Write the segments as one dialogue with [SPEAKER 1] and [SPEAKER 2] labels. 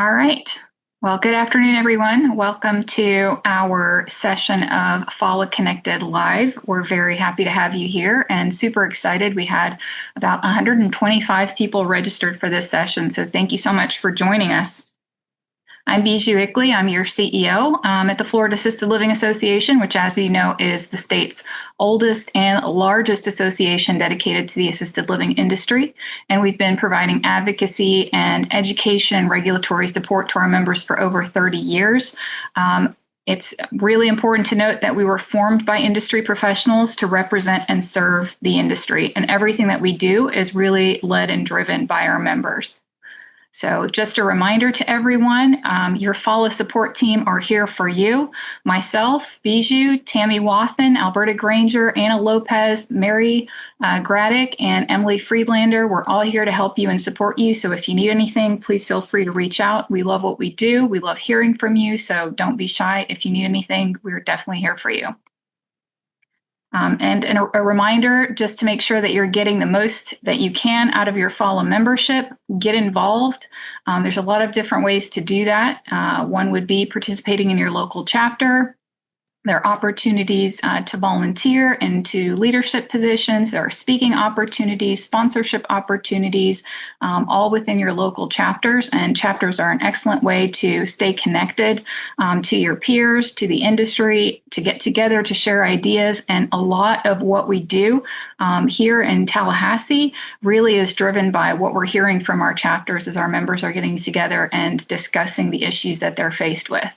[SPEAKER 1] All right. Well, good afternoon, everyone. Welcome to our session of FALA Connected Live. We're very happy to have you here and super excited. We had about 125 people registered for this session, so thank you so much for joining us. I'm Bijou Ickley. I'm your CEO at the Florida Assisted Living Association, which, as you know, is the state's oldest and largest association dedicated to the assisted living industry. And we've been providing advocacy and education and regulatory support to our members for over 30 years. It's really important to note that we were formed by industry professionals to represent and serve the industry. And everything that we do is really led and driven by our members. So just a reminder to everyone, your FALA support team are here for you. Myself, Bijou, Tammy Wathen, Alberta Granger, Anna Lopez, Mary Graddick, and Emily Friedlander. We're all here to help you and support you. So if you need anything, please feel free to reach out. We love what we do. We love hearing from you. So don't be shy. If you need anything, we're definitely here for you. And a reminder, just to make sure that you're getting the most that you can out of your FALA membership, get involved. There's a lot of different ways to do that. One would be participating in your local chapter. There are opportunities to volunteer into leadership positions. There are speaking opportunities, sponsorship opportunities, all within your local chapters. And chapters are an excellent way to stay connected to your peers, to the industry, to get together, to share ideas. And a lot of what we do here in Tallahassee really is driven by what we're hearing from our chapters as our members are getting together and discussing the issues that they're faced with.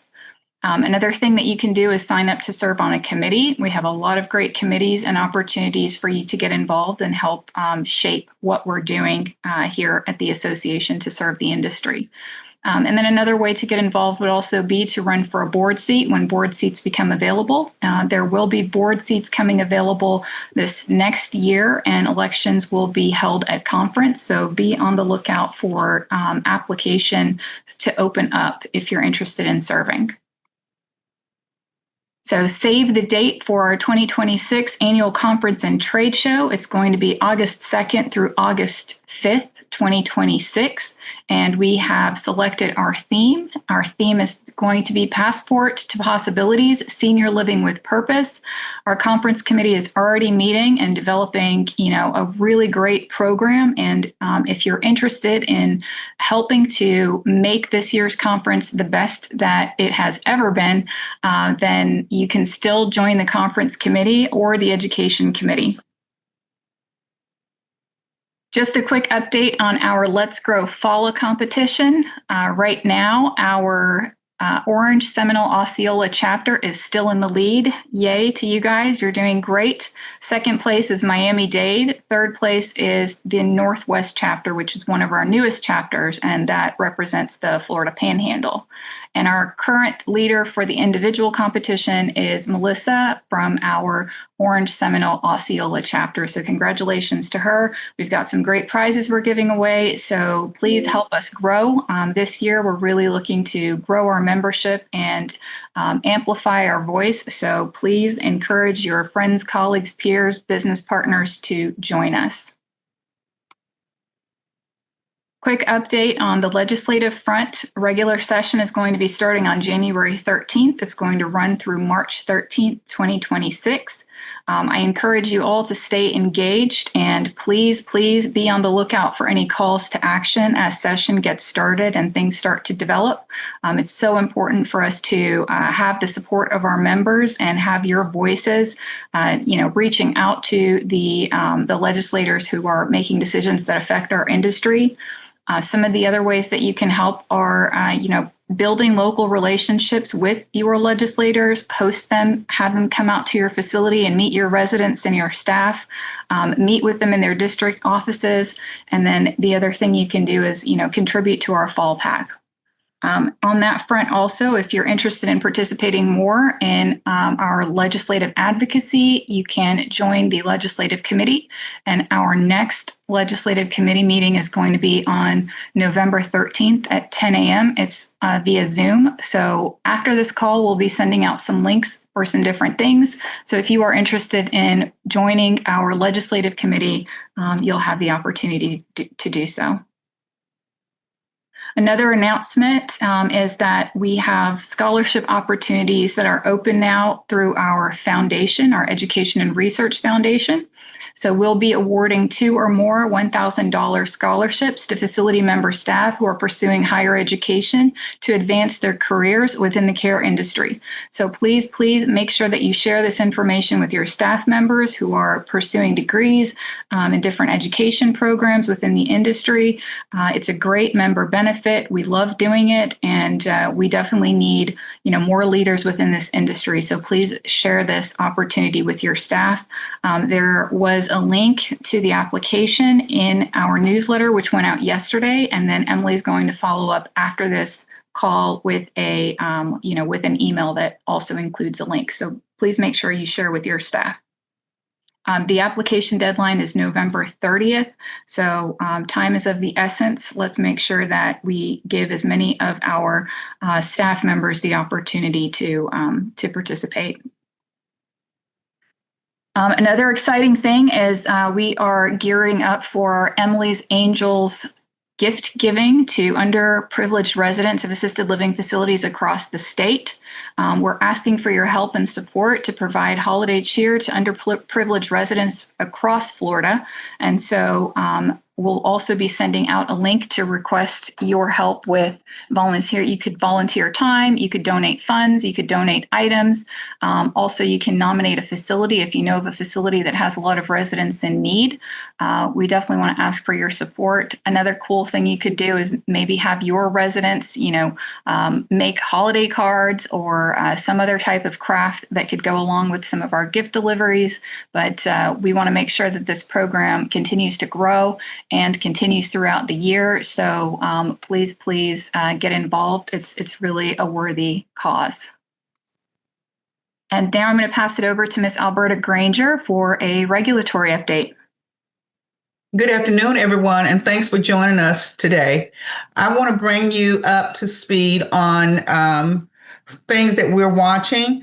[SPEAKER 1] Another thing that you can do is sign up to serve on a committee. We have a lot of great committees and opportunities for you to get involved and help shape what we're doing here at the association to serve the industry. And then another way to get involved would also be to run for a board seat when board seats become available. There will be board seats coming available this next year, and elections will be held at conference. So be on the lookout for applications to open up if you're interested in serving. So save the date for our 2026 annual conference and trade show. It's going to be August 2nd through August 5th, 2026. And we have selected our theme. Our theme is going to be Passport to Possibilities, Senior Living with Purpose. Our conference committee is already meeting and developing, a really great program. And if you're interested in helping to make this year's conference the best that it has ever been, then you can still join the conference committee or the education committee. Just a quick update on our Let's Grow FALA competition. Right now, our Orange Seminole Osceola chapter is still in the lead. Yay to you guys, you're doing great. Second place is Miami-Dade. Third place is the Northwest chapter, which is one of our newest chapters, and that represents the Florida Panhandle. And our current leader for the individual competition is Melissa from our Orange Seminole Osceola chapter. So congratulations to her. We've got some great prizes we're giving away. So please help us grow. This year, we're really looking to grow our membership and amplify our voice. So please encourage your friends, colleagues, peers, business partners to join us. Quick update on the legislative front. Regular session is going to be starting on January 13th. It's going to run through March 13th, 2026. I encourage you all to stay engaged and please be on the lookout for any calls to action as session gets started and things start to develop. It's so important for us to have the support of our members and have your voices, reaching out to the legislators who are making decisions that affect our industry. Some of the other ways that you can help are, building local relationships with your legislators, host them, have them come out to your facility and meet your residents and your staff, meet with them in their district offices. And then the other thing you can do is, contribute to our fall pack. On that front also, if you're interested in participating more in our legislative advocacy, you can join the legislative committee. And our next legislative committee meeting is going to be on November 13th at 10 a.m. It's via Zoom. So after this call, we'll be sending out some links for some different things. So if you are interested in joining our legislative committee, you'll have the opportunity to do so. Another announcement is that we have scholarship opportunities that are open now through our foundation, our Education and Research Foundation. So we'll be awarding 2 or more $1,000 scholarships to facility member staff who are pursuing higher education to advance their careers within the care industry. So please make sure that you share this information with your staff members who are pursuing degrees in different education programs within the industry. It's a great member benefit. We love doing it, and we definitely need, more leaders within this industry. So please share this opportunity with your staff. There was a link to the application in our newsletter, which went out yesterday, and then Emily's going to follow up after this call with with an email that also includes a link. So please make sure you share with your staff. The application deadline is November 30th, so time is of the essence. Let's make sure that we give as many of our staff members the opportunity to participate. Another exciting thing is we are gearing up for Emily's Angels gift giving to underprivileged residents of assisted living facilities across the state. We're asking for your help and support to provide holiday cheer to underprivileged residents across Florida. And so we'll also be sending out a link to request your help with volunteer. You could volunteer time, you could donate funds, you could donate items. Also, you can nominate a facility if you know of a facility that has a lot of residents in need. We definitely want to ask for your support. Another cool thing you could do is maybe have your residents, make holiday cards or some other type of craft that could go along with some of our gift deliveries. But we want to make sure that this program continues to grow and continues throughout the year. So please get involved. It's really a worthy cause. And now I'm going to pass it over to Ms. Alberta Granger for a regulatory update.
[SPEAKER 2] Good afternoon, everyone, and thanks for joining us today. I want to bring you up to speed on things that we're watching.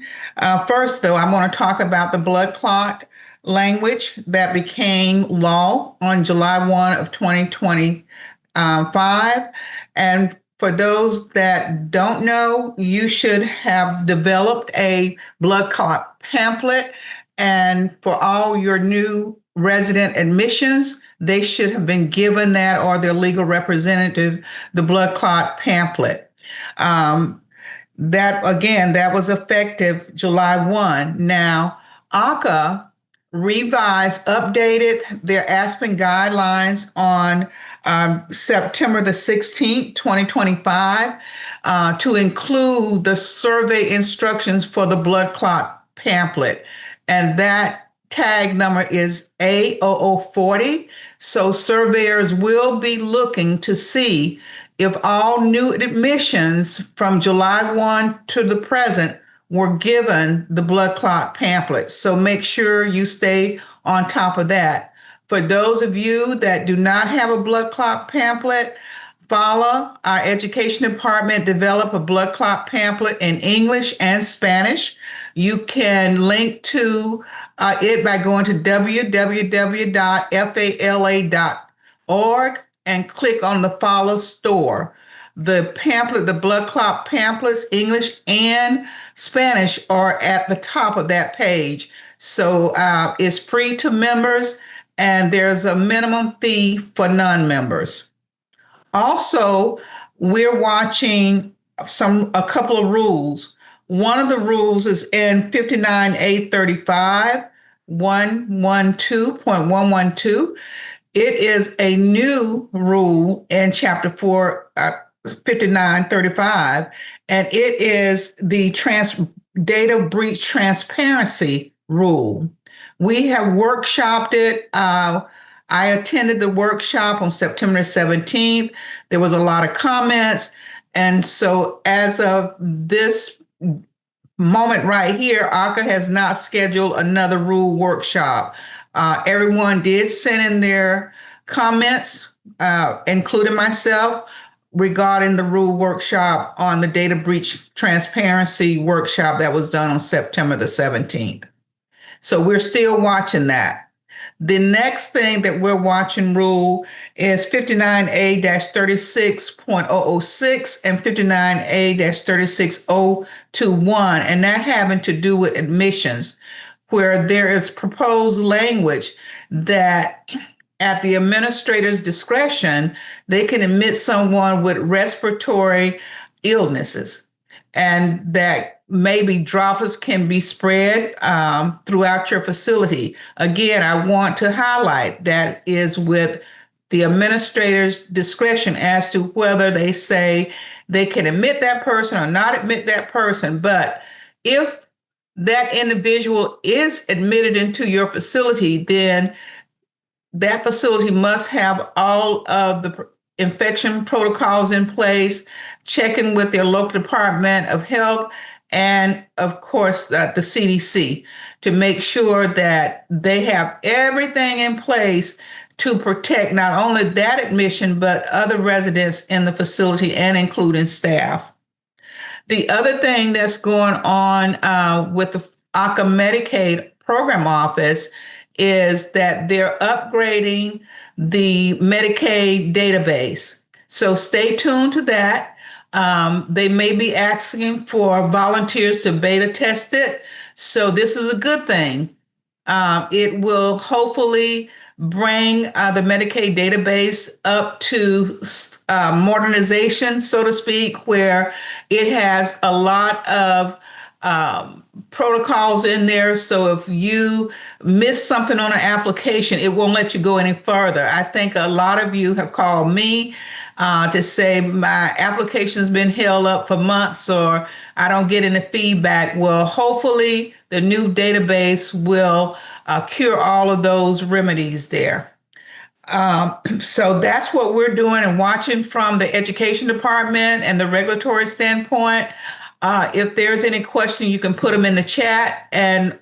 [SPEAKER 2] First, though, I want to talk about the blood clot language that became law on July 1 of 2025. And for those that don't know, you should have developed a blood clot pamphlet. And for all your new resident admissions, they should have been given that or their legal representative, the blood clot pamphlet. That was effective July 1. Now, ACA revised, updated their Aspen guidelines on September the 16th, 2025, to include the survey instructions for the blood clot pamphlet. And that tag number is A0040. So surveyors will be looking to see if all new admissions from July 1 to the present were given the blood clot pamphlet. So make sure you stay on top of that. For those of you that do not have a blood clot pamphlet, FALA, our education department, developed a blood clot pamphlet in English and Spanish. You can link to it by going to www.fala.org and click on the FALA store. The pamphlet, the blood clot pamphlets, English and Spanish, are at the top of that page. So it's free to members, and there's a minimum fee for non-members. Also, we're watching a couple of rules. One of the rules is in 59A35, 112.112. It is a new rule in Chapter 4, 5935, and it is the data breach transparency rule. We have workshopped it. I attended the workshop on September 17th. There was a lot of comments. And so as of this moment right here, ACA has not scheduled another rule workshop. Everyone did send in their comments, including myself, regarding the rule workshop on the data breach transparency workshop that was done on September the 17th. So we're still watching that. The next thing that we're watching rule is 59A-36.006 and 59A-36021, and that having to do with admissions, where there is proposed language that at the administrator's discretion, they can admit someone with respiratory illnesses, and that maybe droplets can be spread throughout your facility. Again, I want to highlight that is with the administrator's discretion as to whether they say they can admit that person or not admit that person. But if that individual is admitted into your facility, then that facility must have all of the infection protocols in place, checking with their local Department of Health and, of course, the CDC to make sure that they have everything in place to protect not only that admission, but other residents in the facility and including staff. The other thing that's going on with the ACA Medicaid program office is that they're upgrading the Medicaid database. So stay tuned to that. They may be asking for volunteers to beta test it. So this is a good thing. It will hopefully bring the Medicaid database up to modernization, so to speak, where it has a lot of protocols in there. So if you miss something on an application, it won't let you go any further. I think a lot of you have called me to say my application's been held up for months or I don't get any feedback. Well, hopefully the new database will cure all of those remedies there. So that's what we're doing and watching from the education department and the regulatory standpoint. If there's any question, you can put them in the chat and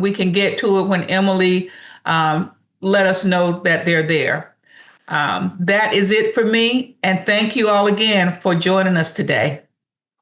[SPEAKER 2] we can get to it when Emily let us know that they're there. That is it for me. And thank you all again for joining us today.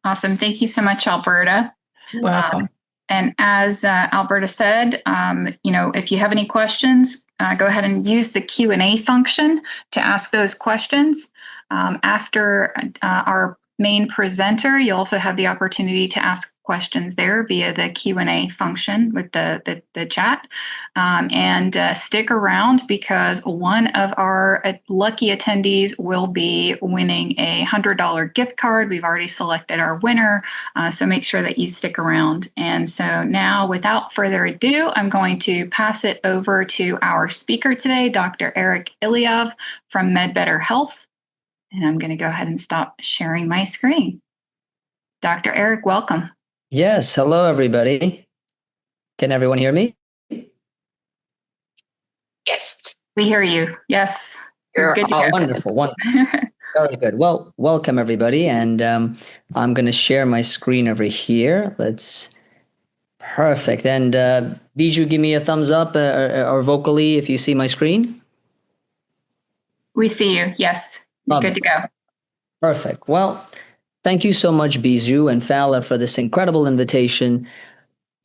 [SPEAKER 1] Awesome. Thank you so much, Alberta.
[SPEAKER 2] Welcome.
[SPEAKER 1] And as Alberta said, if you have any questions, go ahead and use the Q&A function to ask those questions. After our main presenter, you also have the opportunity to ask questions there via the Q&A function with the chat. And stick around because one of our lucky attendees will be winning a $100 gift card. We've already selected our winner, so make sure that you stick around. And so now, without further ado, I'm going to pass it over to our speaker today, Dr. Erik Ilyayev from MedBetter Health. And I'm going to go ahead and stop sharing my screen. Dr. Erik, welcome.
[SPEAKER 3] Yes. Hello, everybody. Can everyone hear me?
[SPEAKER 1] Yes. We hear you. Yes. You're good to go.
[SPEAKER 3] Wonderful. Wonderful. Very good. Well, welcome, everybody. And I'm going to share my screen over here. Perfect. And Bijou, give me a thumbs up or vocally if you see my screen.
[SPEAKER 1] We see you. Yes. Good to go.
[SPEAKER 3] Perfect. Well, thank you so much, Bijou and FALA, for this incredible invitation.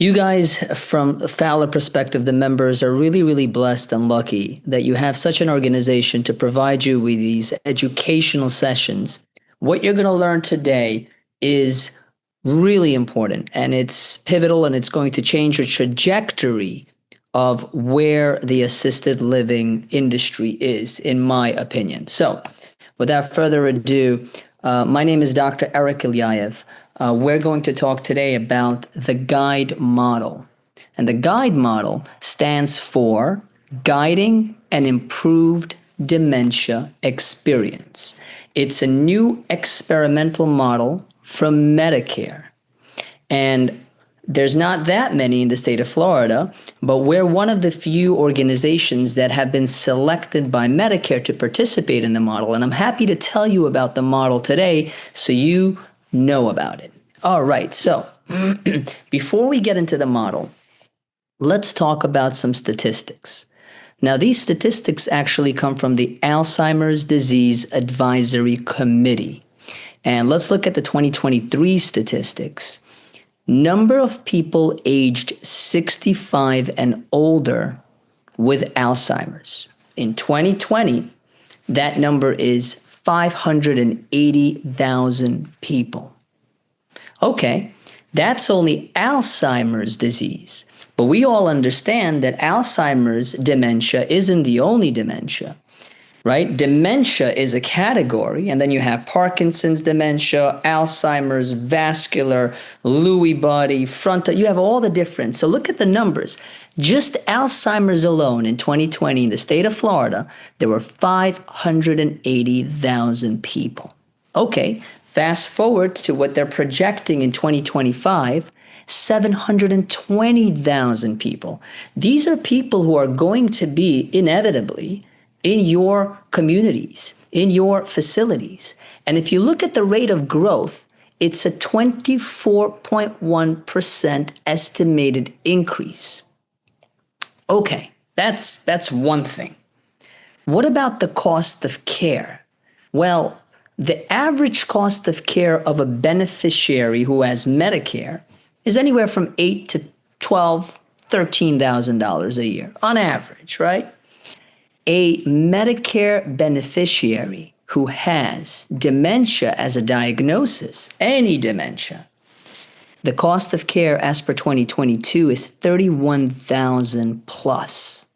[SPEAKER 3] You guys, from FALA perspective, the members are really, really blessed and lucky that you have such an organization to provide you with these educational sessions. What you're going to learn today is really important, and it's pivotal, and it's going to change your trajectory of where the assisted living industry is, in my opinion. So, without further ado, my name is Dr. Erik Ilyayev. We're going to talk today about the GUIDE model. And the GUIDE model stands for Guiding an Improved Dementia Experience. It's a new experimental model from Medicare. And there's not that many in the state of Florida, but we're one of the few organizations that have been selected by Medicare to participate in the model. And I'm happy to tell you about the model today so you know about it. All right, so before we get into the model, let's talk about some statistics. Now, these statistics actually come from the Alzheimer's Disease Advisory Committee. And let's look at the 2023 statistics. Number of people aged 65 and older with Alzheimer's. In 2020, that number is 580,000 people. Okay, that's only Alzheimer's disease. But we all understand that Alzheimer's dementia isn't the only dementia, right? Dementia is a category, and then you have Parkinson's dementia, Alzheimer's, vascular, Lewy body, frontal. You have all the different. So look at the numbers. Just Alzheimer's alone in 2020 in the state of Florida, there were 580,000 people. Okay, fast forward to what they're projecting in 2025, 720,000 people. These are people who are going to be inevitably in your communities, in your facilities. And if you look at the rate of growth, it's a 24.1% estimated increase. Okay, that's one thing. What about the cost of care? Well, the average cost of care of a beneficiary who has Medicare is anywhere from $8,000 to $12,000, $13,000 a year on average, right? A Medicare beneficiary who has dementia as a diagnosis, any dementia, the cost of care as per 2022 is $31,000 plus.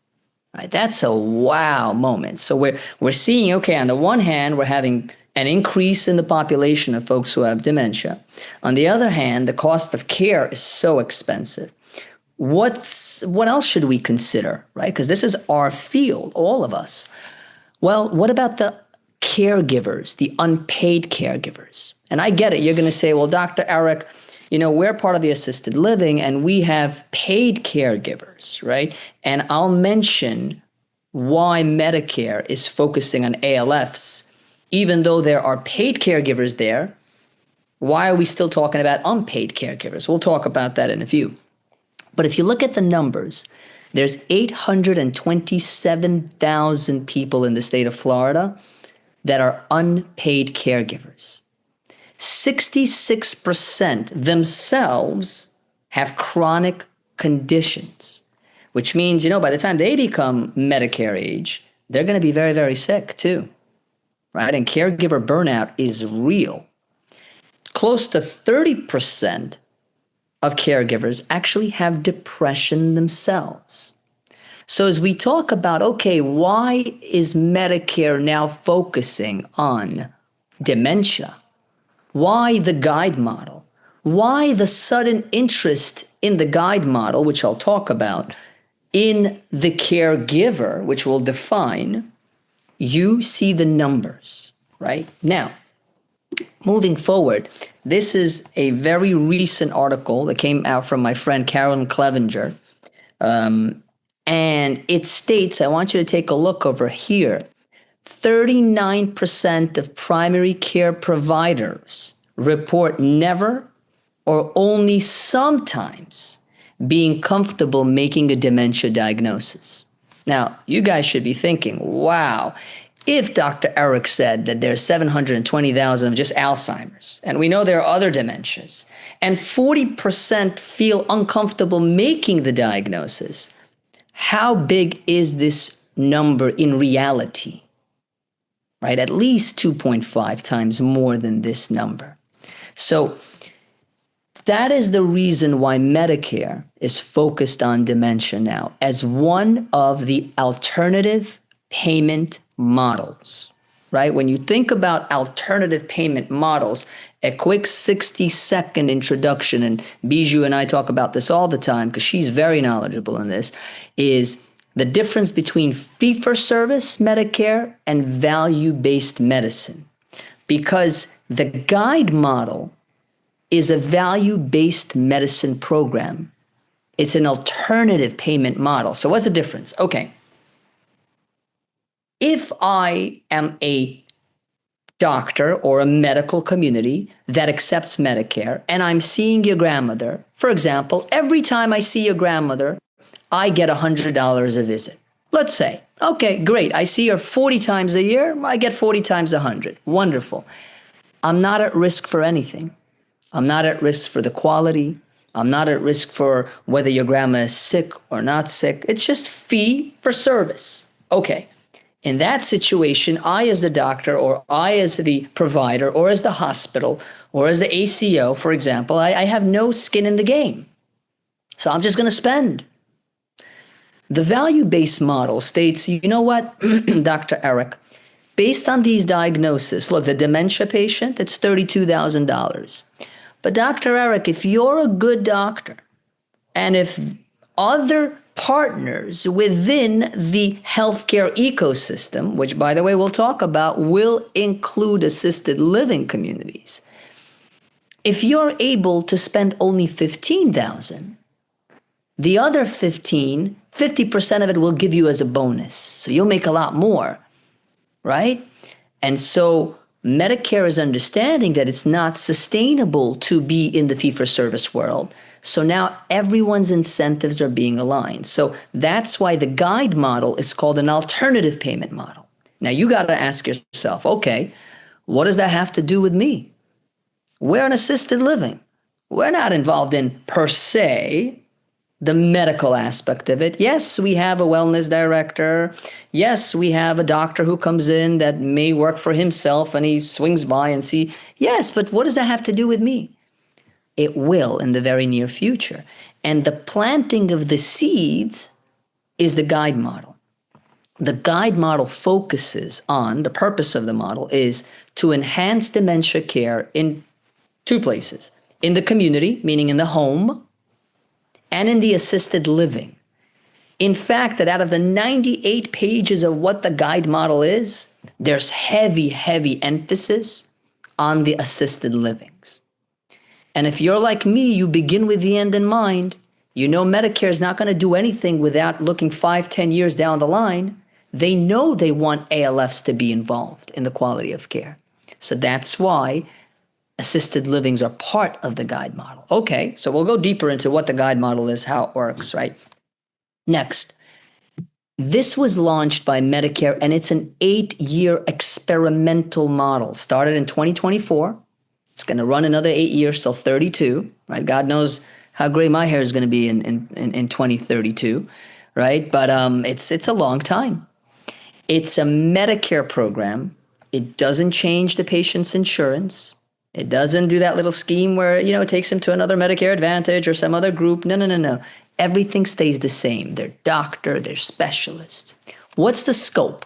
[SPEAKER 3] Right? That's a wow moment. So we're seeing, okay, on the one hand, we're having an increase in the population of folks who have dementia. On the other hand, the cost of care is so expensive. What else should we consider, right? Because this is our field, all of us. Well, what about the caregivers, the unpaid caregivers? And I get it. You're going to say, well, Dr. Erik, we're part of the assisted living and we have paid caregivers, right? And I'll mention why Medicare is focusing on ALFs. Even though there are paid caregivers there, why are we still talking about unpaid caregivers? We'll talk about that in a few. But if you look at the numbers, there's 827,000 people in the state of Florida that are unpaid caregivers. 66% themselves have chronic conditions, which means, by the time they become Medicare age, they're going to be very, very sick too, right? And caregiver burnout is real. Close to 30% of caregivers actually have depression themselves. So as we talk about, okay, why is Medicare now focusing on dementia? Why the guide model? Why the sudden interest in the guide model, which I'll talk about, in the caregiver, which we'll define? You see the numbers, right? Now, moving forward, this is a very recent article that came out from my friend Carolyn Clevenger. And it states, I want you to take a look over here, 39% of primary care providers report never or only sometimes being comfortable making a dementia diagnosis. Now, you guys should be thinking, wow, if Dr. Erik said that there's 720,000 of just Alzheimer's, and we know there are other dementias, and 40% feel uncomfortable making the diagnosis, how big is this number in reality? Right? At least 2.5 times more than this number. So that is the reason why Medicare is focused on dementia now as one of the alternative payment models, right? When you think about alternative payment models, a quick 60-second introduction, and Bijou and I talk about this all the time because she's very knowledgeable in this, is the difference between fee-for-service Medicare and value-based medicine. Because the guide model is a value-based medicine program. It's an alternative payment model. So what's the difference? Okay. If I am a doctor or a medical community that accepts Medicare and I'm seeing your grandmother, for example, every time I see your grandmother, I get $100 a visit. Let's say, okay, great. I see her 40 times a year. I get 40 times 100. Wonderful. I'm not at risk for anything. I'm not at risk for the quality. I'm not at risk for whether your grandma is sick or not sick. It's just fee for service. Okay. In that situation, I as the doctor or I as the provider or as the hospital or as the ACO, for example, I have no skin in the game. So I'm just going to spend. The value-based model states, you know what, Dr. Erik, based on these diagnoses, look, the dementia patient, it's $32,000. But Dr. Erik, if you're a good doctor and if other partners within the healthcare ecosystem, which by the way we'll talk about, will include assisted living communities. If you're able to spend only $15,000, the other 50% of it will give you as a bonus. So you'll make a lot more, right? And so Medicare is understanding that it's not sustainable to be in the fee-for-service world. So now everyone's incentives are being aligned. So that's why the guide model is called an alternative payment model. Now you got to ask yourself, okay, what does that have to do with me? We're an assisted living. We're not involved in, per se, the medical aspect of it. Yes, we have a wellness director. Yes, we have a doctor who comes in that may work for himself and he swings by and see. Yes, but what does that have to do with me? It will in the very near future. And the planting of the seeds is the guide model. The guide model focuses on, the purpose of the model is to enhance dementia care in two places. In the community, meaning in the home, and in the assisted living. In fact, that out of the 98 pages of what the guide model is, there's heavy emphasis on the assisted livings. And if you're like me, you begin with the end in mind. You know Medicare is not going to do anything without looking 5-10 years down the line. They know they want ALFs to be involved in the quality of care. So that's why assisted livings are part of the guide model. Okay, so we'll go deeper into what the guide model is, how it works, right? Next, this was launched by Medicare, and it's an 8-year experimental model. Started in 2024. It's going to run another 8 years till 32, right? God knows how gray my hair is going to be in 2032, right? But it's a long time. It's a Medicare program. It doesn't change the patient's insurance. It doesn't do that little scheme where, it takes them to another Medicare Advantage or some other group. No. Everything stays the same. They're doctor, they're specialists. What's the scope?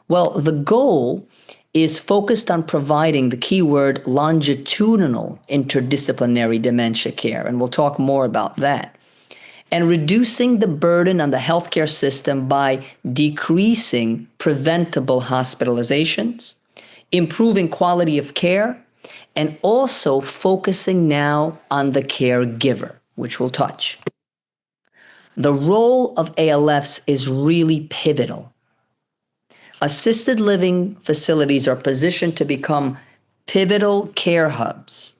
[SPEAKER 3] Well, the goal is focused on providing the keyword longitudinal interdisciplinary dementia care, and we'll talk more about that. And reducing the burden on the healthcare system by decreasing preventable hospitalizations, improving quality of care, and also focusing now on the caregiver, which we'll touch. The role of ALFs is really pivotal. Assisted living facilities are positioned to become pivotal care hubs.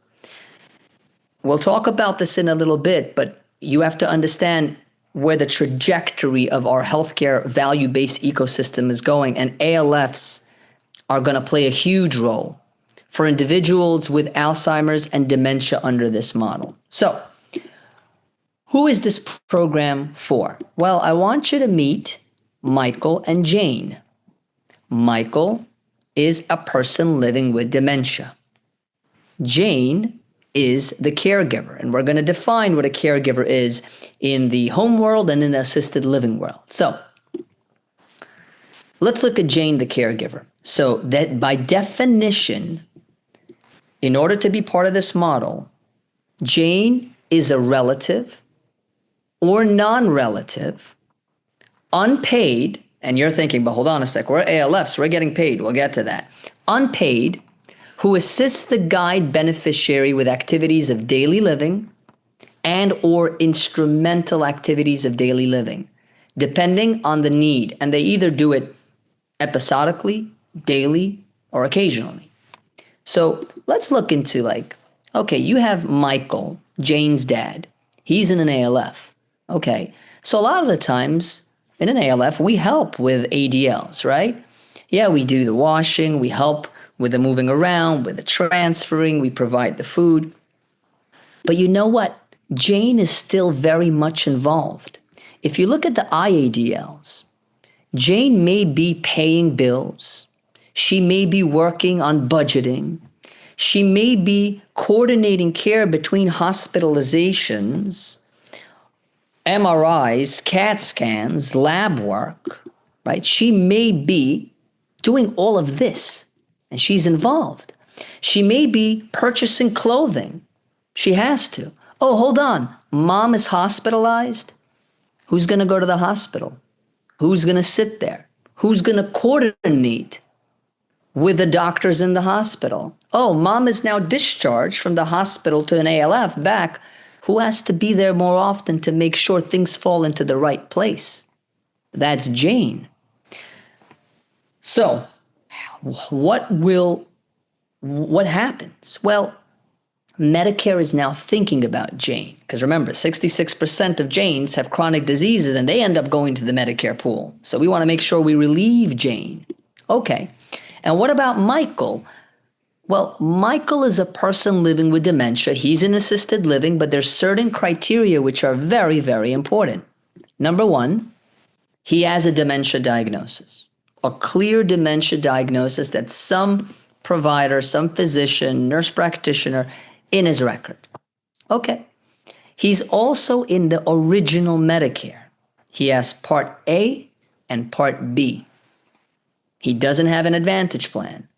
[SPEAKER 3] We'll talk about this in a little bit, but you have to understand where the trajectory of our healthcare value-based ecosystem is going, and ALFs are going to play a huge role for individuals with Alzheimer's and dementia under this model. So, who is this program for? Well, I want you to meet Michael and Jane. Michael is a person living with dementia. Jane is the caregiver, and we're going to define what a caregiver is in the home world and in the assisted living world. So, let's look at Jane, the caregiver. So that by definition, in order to be part of this model, Jane is a relative or non-relative, unpaid, and you're thinking, but hold on a sec, we're ALFs, we're getting paid, we'll get to that. Unpaid, who assists the guide beneficiary with activities of daily living and or instrumental activities of daily living, depending on the need. And they either do it episodically, daily, or occasionally. So let's look into okay, you have Michael, Jane's dad. He's in an ALF. Okay, so a lot of the times in an ALF, we help with ADLs, right? Yeah, we do the washing, we help with the moving around, with the transferring, we provide the food. But you know what? Jane is still very much involved. If you look at the IADLs, Jane may be paying bills. She may be working on budgeting. She may be coordinating care between hospitalizations, MRIs, CAT scans, lab work, right? She may be doing all of this, and she's involved. She may be purchasing clothing. She has to. Oh, hold on. Mom is hospitalized. Who's going to go to the hospital? Who's going to sit there? Who's going to coordinate with the doctors in the hospital? Oh, mom is now discharged from the hospital to an ALF back. Who has to be there more often to make sure things fall into the right place? That's Jane. So, what happens? Well, Medicare is now thinking about Jane. Because remember, 66% of Janes have chronic diseases and they end up going to the Medicare pool. So we want to make sure we relieve Jane. Okay. And what about Michael? Well, Michael is a person living with dementia. He's in assisted living, but there's certain criteria which are very, very important. Number one, he has a dementia diagnosis, a clear dementia diagnosis that some provider, some physician, nurse practitioner in his record. Okay. He's also in the original Medicare. He has Part A and Part B. He doesn't have an Advantage plan.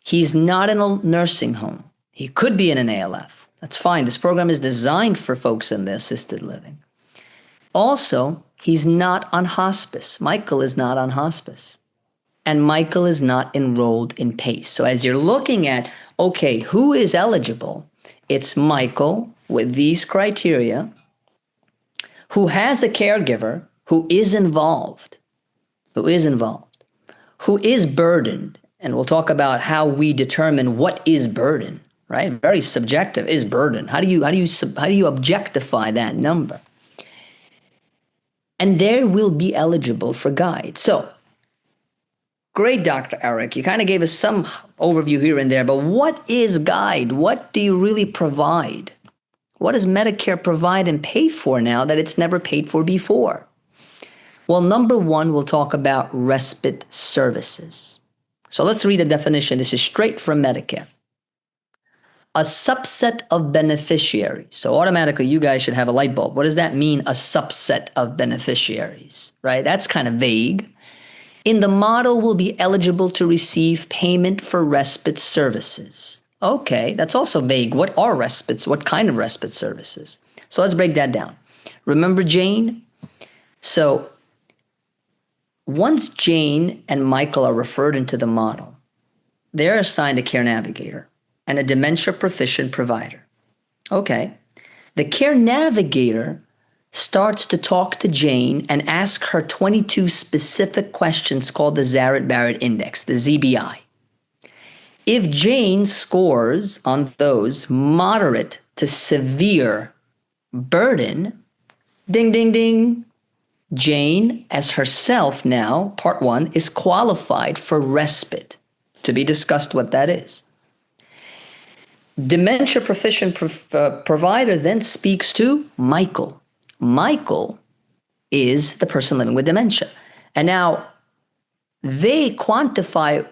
[SPEAKER 3] He's not in a nursing home. He could be in an ALF. That's fine. This program is designed for folks in the assisted living. Also, he's not on hospice. Michael is not on hospice. And Michael is not enrolled in PACE. So as you're looking at, okay, who is eligible? It's Michael with these criteria, who has a caregiver, who is involved, who is burdened. And we'll talk about how we determine what is burden, right? Very subjective. Is burden. How do you objectify that number? And there will be eligible for guide. So, great, Dr. Erik. You kind of gave us some overview here and there, but what is guide? What do you really provide? What does Medicare provide and pay for now that it's never paid for before? Well, number one, we'll talk about respite services. So let's read the definition. This is straight from Medicare. A subset of beneficiaries. So automatically, you guys should have a light bulb. What does that mean, a subset of beneficiaries, right? That's kind of vague. In the model, will be eligible to receive payment for respite services. Okay, that's also vague. What are respites? What kind of respite services? So let's break that down. Remember Jane? So once Jane and Michael are referred into the model, they're assigned a care navigator and a dementia proficient provider. Okay. The care navigator starts to talk to Jane and ask her 22 specific questions called the Zarit-Barrett Index, the ZBI. If Jane scores on those moderate to severe burden, ding, ding, ding, Jane, as herself now, part one, is qualified for respite. To be discussed what that is. Dementia proficient provider then speaks to Michael. Michael is the person living with dementia. And now they quantify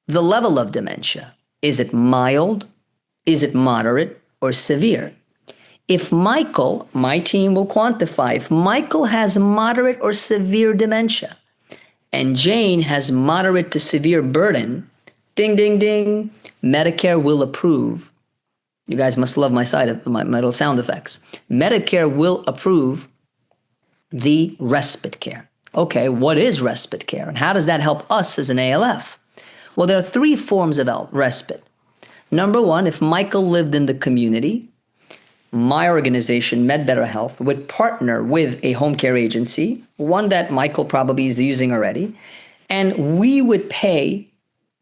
[SPEAKER 3] the level of dementia. Is it mild? Is it moderate or severe? If Michael, my team will quantify, if Michael has moderate or severe dementia and Jane has moderate to severe burden, ding, ding, ding, Medicare will approve. You guys must love my little sound effects. Medicare will approve the respite care. Okay, what is respite care and how does that help us as an ALF? Well, there are three forms of respite. Number one, if Michael lived in the community, my organization, MedBetter Health, would partner with a home care agency, one that Michael probably is using already, and we would pay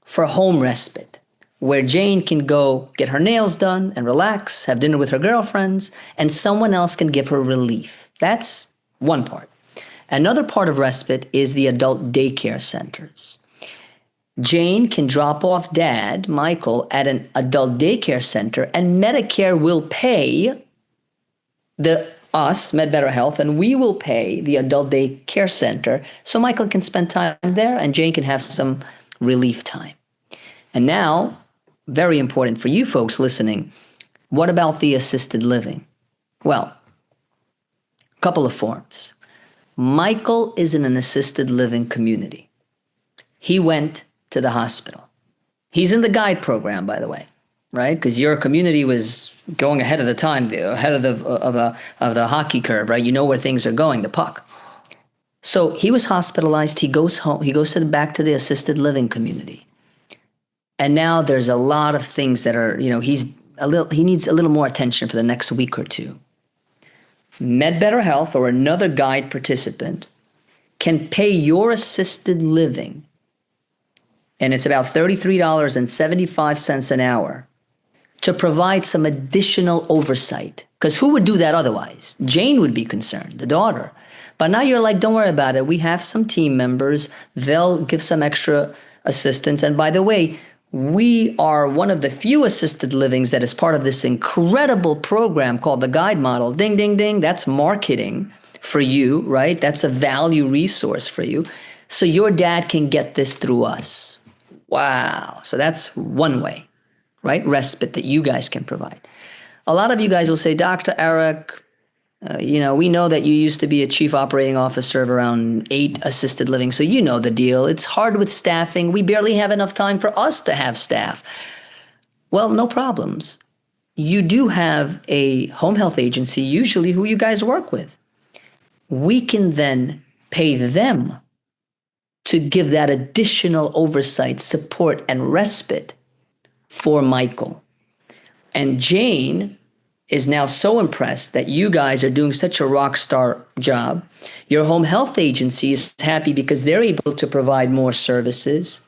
[SPEAKER 3] for home respite, where Jane can go get her nails done and relax, have dinner with her girlfriends, and someone else can give her relief. That's one part. Another part of respite is the adult daycare centers. Jane can drop off dad, Michael, at an adult daycare center, and Medicare will pay us, MedBetter Health, and we will pay the adult daycare center so Michael can spend time there and Jane can have some relief time. And now, very important for you folks listening, what about the assisted living? Well, a couple of forms. Michael is in an assisted living community. He went to the hospital. He's in the guide program, by the way, right? Because your community was going ahead of the time, ahead of the hockey curve, right? You know where things are going, the puck. So he was hospitalized. He goes home. He goes back to the assisted living community. And now there's a lot of things that are, he needs a little more attention for the next week or two. MedBetter Health or another guide participant can pay your assisted living, and it's about $33.75 an hour, to provide some additional oversight. Because who would do that otherwise? Jane would be concerned, the daughter. But now you're like, don't worry about it. We have some team members. They'll give some extra assistance. And by the way, we are one of the few assisted livings that is part of this incredible program called the Guide Model. Ding, ding, ding. That's marketing for you, right? That's a value resource for you. So your dad can get this through us. Wow. So that's one way, right? Respite that you guys can provide. A lot of you guys will say, Dr. Erik, we know that you used to be a chief operating officer of around 8 assisted living. So you know the deal. It's hard with staffing. We barely have enough time for us to have staff. Well, no problems. You do have a home health agency, usually who you guys work with. We can then pay them to give that additional oversight, support, and respite for Michael. And Jane is now so impressed that you guys are doing such a rock star job. Your home health agency is happy because they're able to provide more services.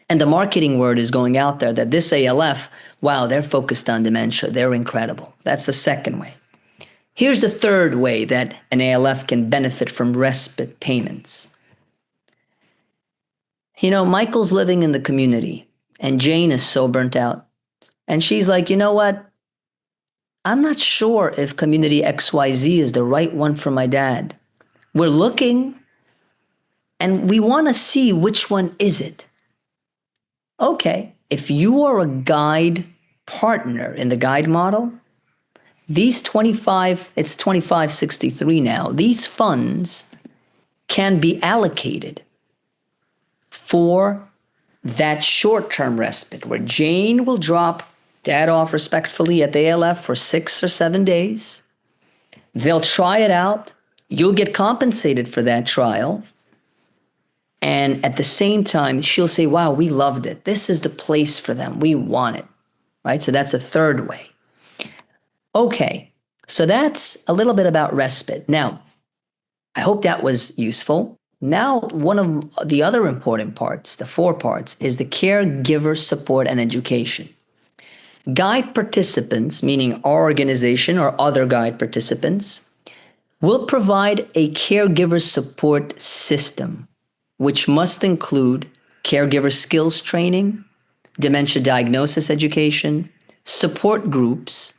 [SPEAKER 3] And the marketing word is going out there that this ALF, wow, they're focused on dementia. They're incredible. That's the second way. Here's the third way that an ALF can benefit from respite payments. Michael's living in the community and Jane is so burnt out. And she's like, you know what? I'm not sure if community XYZ is the right one for my dad. We're looking and we want to see which one is it. Okay, if you are a guide partner in the guide model, these 2563 now, these funds can be allocated for that short-term respite where Jane will drop dad off respectfully at the ALF for 6 or 7 days. They'll try it out. You'll get compensated for that trial. And at the same time, she'll say, wow, we loved it. This is the place for them. We want it, right? So that's a third way. Okay, so that's a little bit about respite. Now, I hope that was useful. Now, one of the other important parts, the 4 parts, is the caregiver support and education. Guide participants, meaning our organization or other guide participants, will provide a caregiver support system, which must include caregiver skills training, dementia diagnosis education, support groups,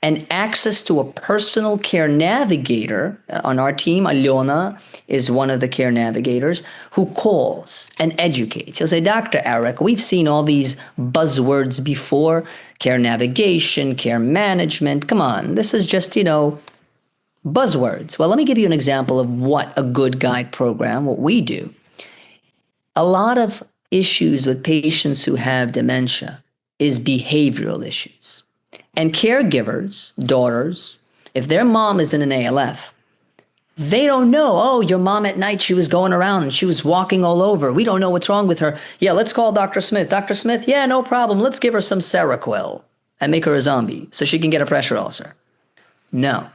[SPEAKER 3] and access to a personal care navigator. On our team, Alyona is one of the care navigators who calls and educates. He'll say, Dr. Erik, we've seen all these buzzwords before, care navigation, care management. Come on, this is just, buzzwords. Well, let me give you an example of what a good guide program, what we do. A lot of issues with patients who have dementia is behavioral issues. And caregivers, daughters, if their mom is in an ALF, they don't know, oh, your mom at night, she was going around and she was walking all over. We don't know what's wrong with her. Yeah, let's call Dr. Smith. Dr. Smith, yeah, no problem. Let's give her some Seroquel and make her a zombie so she can get a pressure ulcer. No,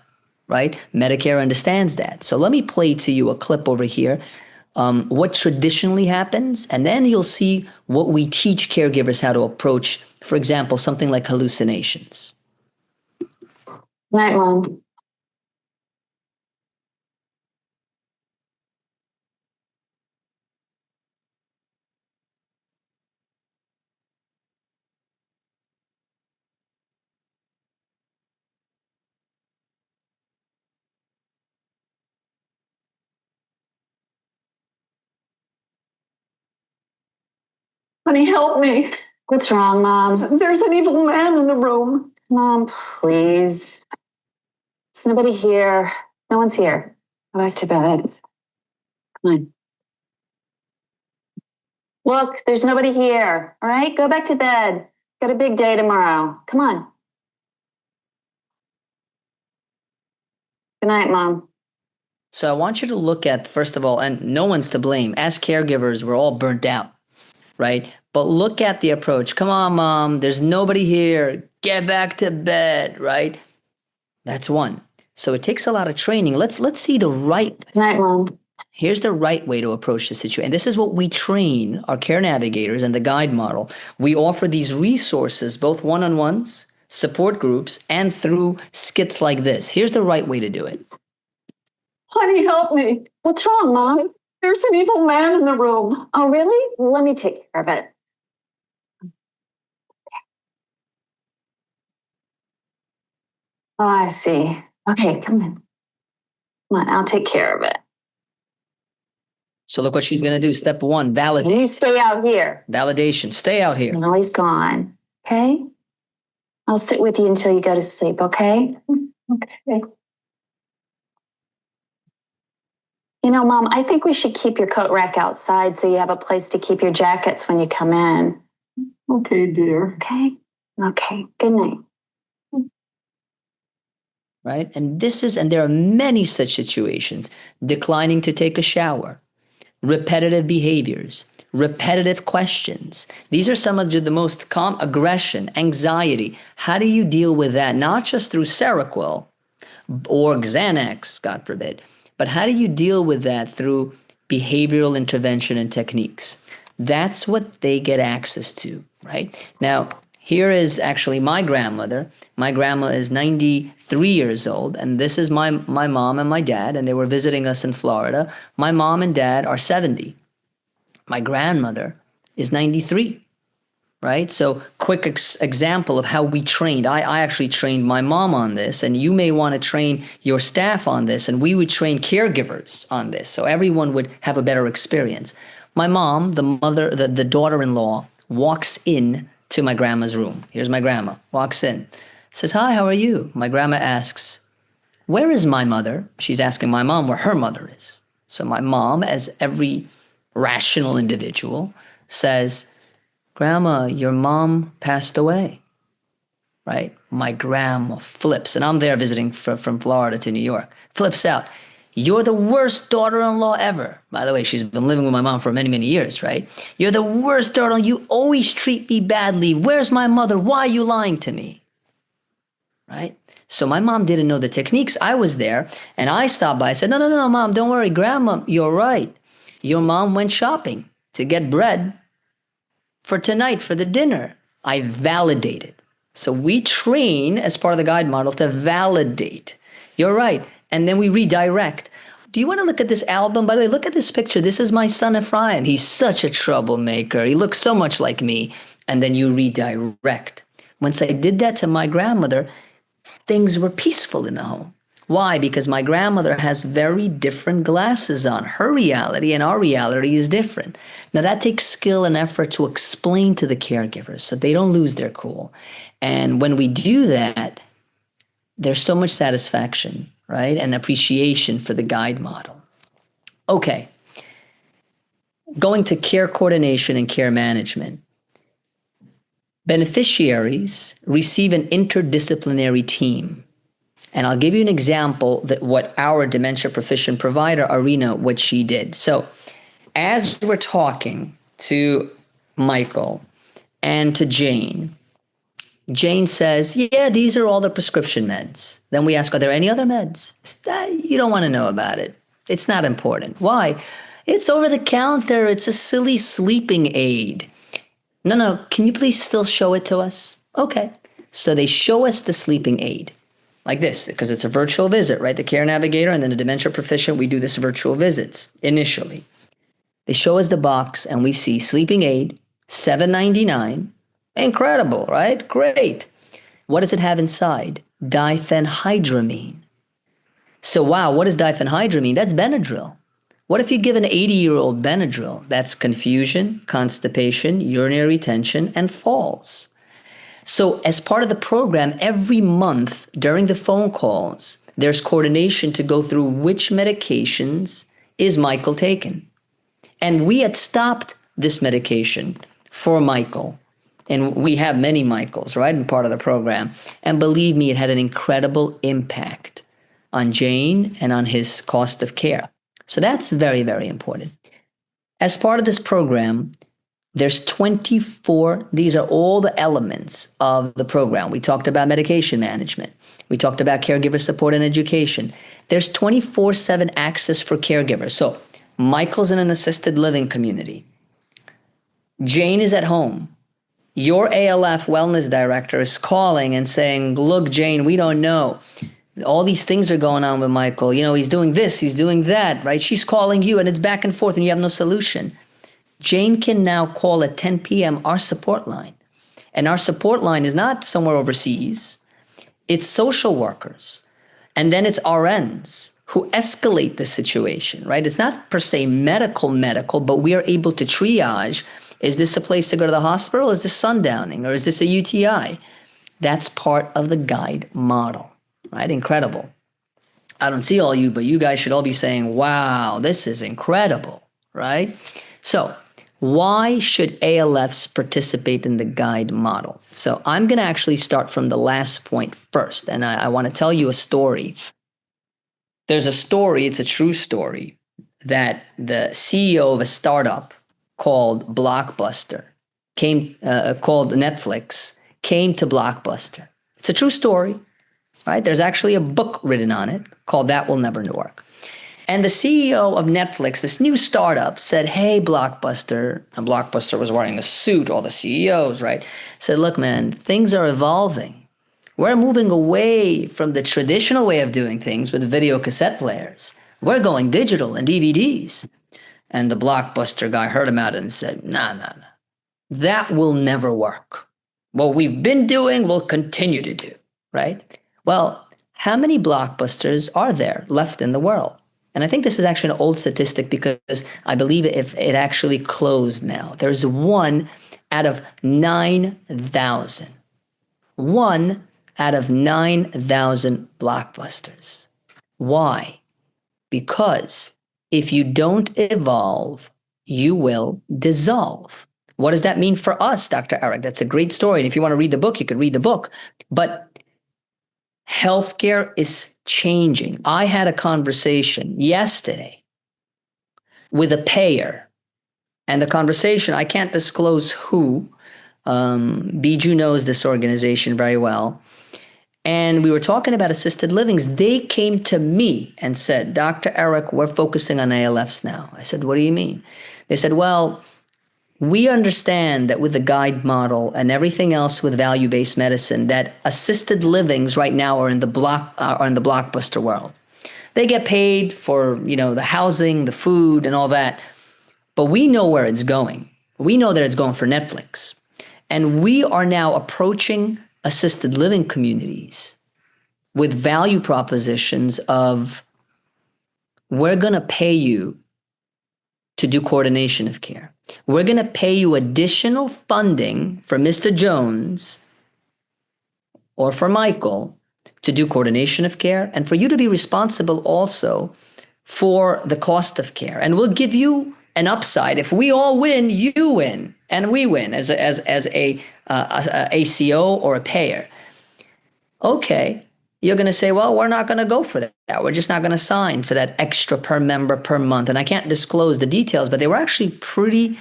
[SPEAKER 3] right? Medicare understands that. So let me play to you a clip over here. What traditionally happens, and then you'll see what we teach caregivers how to approach, for example, something like hallucinations.
[SPEAKER 4] Night one. Honey, help me. What's wrong, Mom? There's an evil man in the room. Mom, please. There's nobody here. No one's here. Go back to bed. Come on. Look, there's nobody here. All right, go back to bed. Got a big day tomorrow. Come on. Good night, Mom.
[SPEAKER 3] So I want you to look at, first of all, and no one's to blame. As caregivers, we're all burnt out, right? But look at the approach. Come on, Mom, there's nobody here. Get back to bed, right? That's one. So it takes a lot of training. Let's see the right.
[SPEAKER 4] Good night, Mom.
[SPEAKER 3] Here's the right way to approach the situation. And this is what we train our care navigators and the guide model. We offer these resources, both one-on-ones, support groups, and through skits like this. Here's the right way to do it.
[SPEAKER 4] Honey, help me. What's wrong, Mom? There's an evil man in the room. Oh, really? Let me take care of it. Oh, I see. Okay, come in. Come on, I'll take care of it.
[SPEAKER 3] So look what she's going to do. Step one, validate.
[SPEAKER 4] You stay out here.
[SPEAKER 3] Validation. Stay out here.
[SPEAKER 4] Now he's gone. Okay? I'll sit with you until you go to sleep, okay? Okay. You know, Mom, I think we should keep your coat rack outside so you have a place to keep your jackets when you come in.
[SPEAKER 5] Okay, dear.
[SPEAKER 4] Okay? Okay. Good night.
[SPEAKER 3] Right? And there are many such situations. Declining to take a shower, repetitive behaviors, repetitive questions. These are some of the most common aggression, anxiety. How do you deal with that? Not just through Seroquel or Xanax, God forbid, but how do you deal with that through behavioral intervention and techniques? That's what they get access to, right? Now, here is actually my grandmother. My grandma is 93 years old, and this is my mom and my dad, and they were visiting us in Florida. My mom and dad are 70. My grandmother is 93, right? So quick example of how we trained. I actually trained my mom on this, and you may want to train your staff on this, and we would train caregivers on this, so everyone would have a better experience. My mom, the daughter-in-law, walks in to my grandma's room. Here's my grandma, walks in, says, "Hi, how are you?" My grandma asks, "Where is my mother?" She's asking my mom where her mother is. So my mom, as every rational individual, says, "Grandma, your mom passed away," right? My grandma flips, and I'm there visiting from Florida to New York, flips out. "You're the worst daughter-in-law ever." By the way, she's been living with my mom for many, many years, right? "You're the worst daughter-in-law. You always treat me badly. Where's my mother? Why are you lying to me?" Right? So my mom didn't know the techniques. I was there, and I stopped by. I said, no, Mom, don't worry. Grandma, you're right. Your mom went shopping to get bread for tonight, for the dinner. I validated. So we train as part of the guide model to validate. You're right. And then we redirect. Do you want to look at this album? By the way, look at this picture. This is my son Ephraim. He's such a troublemaker. He looks so much like me. And then you redirect. Once I did that to my grandmother, things were peaceful in the home. Why? Because my grandmother has very different glasses on. Her reality and our reality is different. Now that takes skill and effort to explain to the caregivers so they don't lose their cool. And when we do that, there's so much satisfaction, right? And appreciation for the guide model. Okay. Going to care coordination and care management. Beneficiaries receive an interdisciplinary team. And I'll give you an example that what our dementia proficient provider, Arena, what she did. So as we're talking to Michael and to Jane, Jane says, "Yeah, these are all the prescription meds." Then we ask, "Are there any other meds?" You don't want to know about it. It's not important. Why? "It's over the counter. It's a silly sleeping aid." No, can you please still show it to us? Okay. So they show us the sleeping aid like this, because it's a virtual visit, right? The care navigator and then the dementia proficient, we do this virtual visits initially. They show us the box and we see sleeping aid, $7.99. Incredible, right? Great. What does it have inside? Diphenhydramine. So wow, what is diphenhydramine? That's Benadryl. What if you give an 80-year-old Benadryl? That's confusion, constipation, urinary retention, and falls. So as part of the program, every month during the phone calls, there's coordination to go through which medications is Michael taking. And we had stopped this medication for Michael. And we have many Michaels, right, in part of the program. And believe me, it had an incredible impact on Jane and on his cost of care. So that's very, very important. As part of this program, there's 24, these are all the elements of the program. We talked about medication management. We talked about caregiver support and education. There's 24/7 access for caregivers. So Michael's in an assisted living community. Jane is at home. Your ALF wellness director is calling and saying, look, Jane, we don't know. All these things are going on with Michael. You know, he's doing this, he's doing that, right? She's calling you and it's back and forth and you have no solution. Jane can now call at 10 p.m. our support line. And our support line is not somewhere overseas. It's social workers. And then it's RNs who escalate the situation, right? It's not per se medical, but we are able to triage. Is this a place to go to the hospital? Is this sundowning? Or is this a UTI? That's part of the guide model, right? Incredible. I don't see all you, but you guys should all be saying, wow, this is incredible, right? So why should ALFs participate in the guide model? So I'm going to actually start from the last point first. And I want to tell you a story. There's a story, it's a true story, that the CEO of a startup called Blockbuster, called Netflix, came to Blockbuster. It's a true story, right? There's actually a book written on it called That Will Never Work. And the CEO of Netflix, this new startup, said, hey, Blockbuster, and Blockbuster was wearing a suit, all the CEOs, right? Said, look, man, things are evolving. We're moving away from the traditional way of doing things with video cassette players. We're going digital and DVDs. And the Blockbuster guy heard him out and said, no. That will never work. What we've been doing, we'll continue to do, right? Well, how many Blockbusters are there left in the world? And I think this is actually an old statistic because I believe it actually closed now. There's 1 out of 9,000. 1 out of 9,000 Blockbusters. Why? Because if you don't evolve, you will dissolve. What does that mean for us, Dr. Erik? That's a great story. And if you want to read the book, you could read the book. But healthcare is changing. I had a conversation yesterday with a payer. And the conversation, I can't disclose who. Biju knows this organization very well. And we were talking about assisted livings. They came to me and said, Dr. Erik, we're focusing on ALFs now. I said, what do you mean? They said, well, we understand that with the guide model and everything else with value-based medicine, that assisted livings right now are in the Blockbuster world. They get paid for, the housing, the food, and all that. But we know where it's going. We know that it's going for Netflix. And we are now approaching assisted living communities with value propositions of, we're going to pay you to do coordination of care. We're going to pay you additional funding for Mr. Jones or for Michael to do coordination of care, and for you to be responsible also for the cost of care. And we'll give you an upside. If we all win, you win, and we win as a ACO or a payer. Okay, you're going to say, well, we're not going to go for that. We're just not going to sign for that extra per member per month. And I can't disclose the details, but they were actually pretty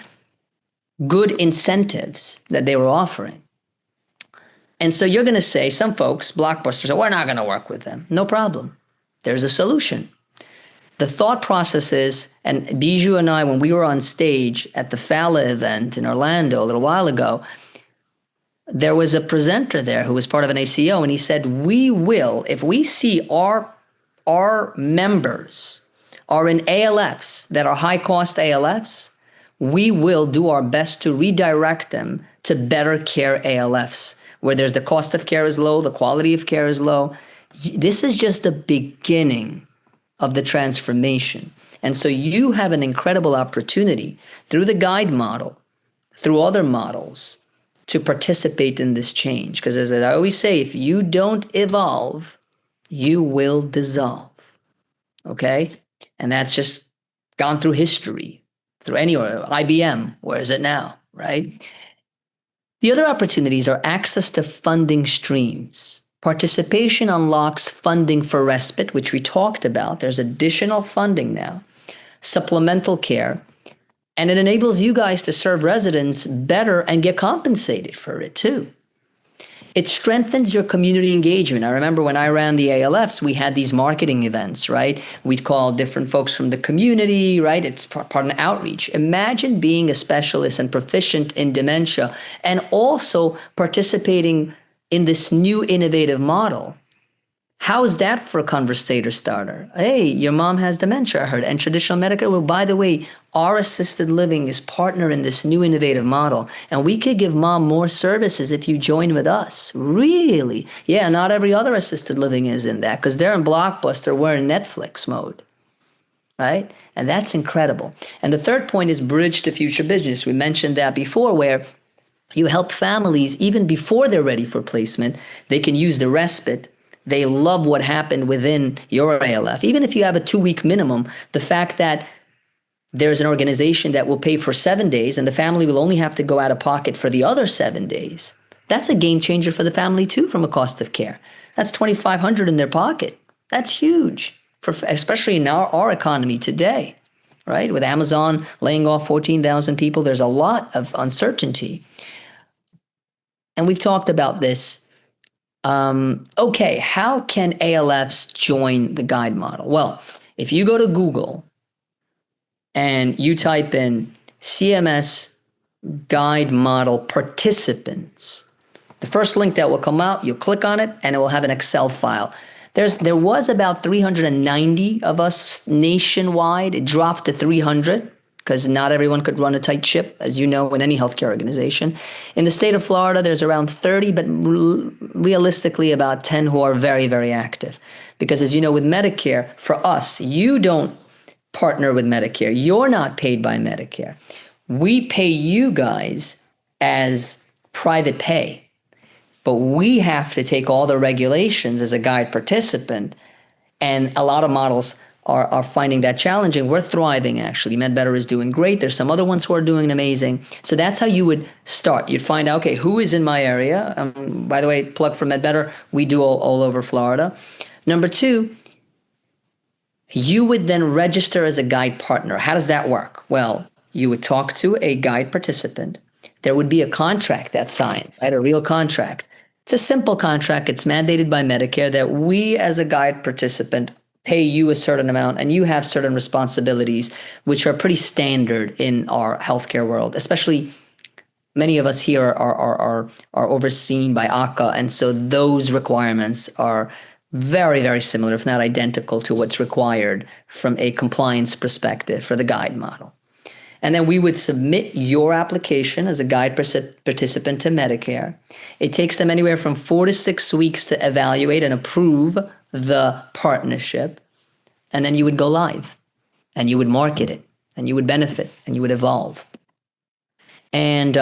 [SPEAKER 3] good incentives that they were offering. And so you're going to say, some folks, Blockbusters, we're not going to work with them. No problem. There's a solution. The thought process is, and Biju and I, when we were on stage at the FALA event in Orlando a little while ago, there was a presenter there who was part of an ACO, and he said, we will, if we see our members are in ALFs that are high-cost ALFs, we will do our best to redirect them to better care ALFs, where there's the cost of care is low, the quality of care is low. This is just the beginning of the transformation. And so you have an incredible opportunity through the guide model, through other models, to participate in this change. Because as I always say, if you don't evolve, you will dissolve. Okay? And that's just gone through history, through anywhere. IBM, where is it now? Right? The other opportunities are access to funding streams. Participation unlocks funding for respite, which we talked about. There's additional funding now, supplemental care, and it enables you guys to serve residents better and get compensated for it too. It strengthens your community engagement. I remember when I ran the ALFs, we had these marketing events, right? We'd call different folks from the community, right? It's part of an outreach. Imagine being a specialist and proficient in dementia and also participating in this new innovative model. How is that for a conversator starter? Hey, your mom has dementia, I heard, and traditional medical. Well, by the way, our assisted living is partner in this new innovative model, and we could give mom more services if you join with us. Really? Yeah, not every other assisted living is in that because they're in Blockbuster, we're in Netflix mode, right? And that's incredible. And the third point is bridge to future business. We mentioned that before, where you help families even before they're ready for placement. They can use the respite. They love what happened within your ALF. Even if you have a 2-week minimum, the fact that there's an organization that will pay for 7 days and the family will only have to go out of pocket for the other 7 days, that's a game changer for the family too from a cost of care. That's $2,500 in their pocket. That's huge, especially in our economy today, right? With Amazon laying off 14,000 people, there's a lot of uncertainty. And we've talked about this. Okay, how can ALFs join the guide model? Well, if you go to Google and you type in CMS guide model participants, the first link that will come out, you'll click on it and it will have an Excel file. There was about 390 of us nationwide. It dropped to 300 because not everyone could run a tight ship, as you know, in any healthcare organization. In the state of Florida, there's around 30, but realistically about 10 who are very, very active. Because as you know, with Medicare, for us, you don't partner with Medicare. You're not paid by Medicare. We pay you guys as private pay. But we have to take all the regulations as a guide participant, and a lot of models are finding that challenging. We're thriving, actually. MedBetter is doing great. There's some other ones who are doing amazing. So that's how you would start. You'd find out, okay, who is in my area? By the way, plug for MedBetter. We do all over Florida. Number two, you would then register as a guide partner. How does that work? Well, you would talk to a guide participant. There would be a contract that's signed, right? A real contract. It's a simple contract. It's mandated by Medicare that we as a guide participant pay you a certain amount and you have certain responsibilities, which are pretty standard in our healthcare world, especially many of us here are overseen by ACA. And so those requirements are very, very similar, if not identical, to what's required from a compliance perspective for the guide model. And then we would submit your application as a guide participant to Medicare. It takes them anywhere from 4 to 6 weeks to evaluate and approve the partnership. And then you would go live and you would market it and you would benefit and you would evolve. And